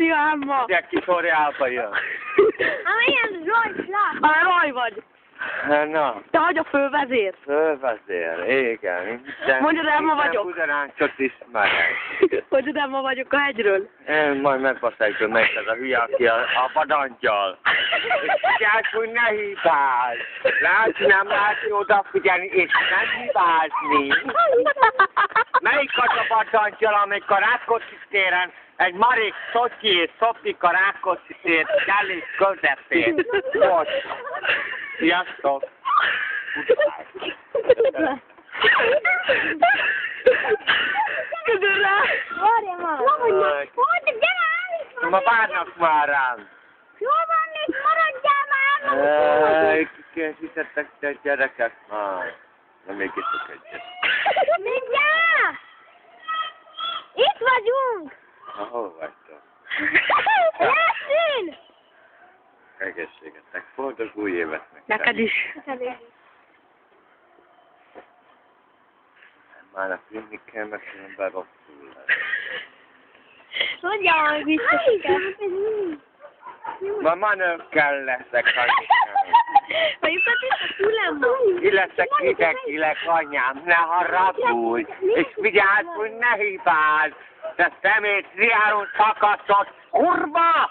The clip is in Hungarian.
Szia, Emma! De ki sorjába jön. Amilyen rajtlak. Már raj vagy. Na, Te vagy a fővezér. fölvezér, igen. Mondjad, Emma vagyok. Udaráncot ismerek. Mondjad, Emma vagyok a hegyről. Én majd megbaszáljuk, hogy megy ez a hülye, aki a vadangyal. Figyelj, hogy ne hibázz. Látni, nem látni, odafigyelni, és nem hibázni. Melyik az a vadangyal, amikor Rákóczi téren egy marék Szotyi és Szopik a Rákóczi tér elég közepén. Most. Sziasztok! Köszönöm rá! Várja már! Hogy gyere el! Ma várnak már rám! Jó van, itt maradjál már! Készítettek te gyerekek már. Na még iszok egyet. Mindjárt! Itt vagyunk! Na, hol vagytok? Leszín! Egészségetek, boldog új évet Neked is. Már a klinikkel, mert különben rosszul lesz. Mondjál, hogy biztos. Ma manőkkel leszek anyukám. Vagyukat is a fülembe. Illeszek mindenkinek, anyám, ne haragudj, és vigyázz, hogy ne hibázz, te szemét riáron szakasztott, kurva!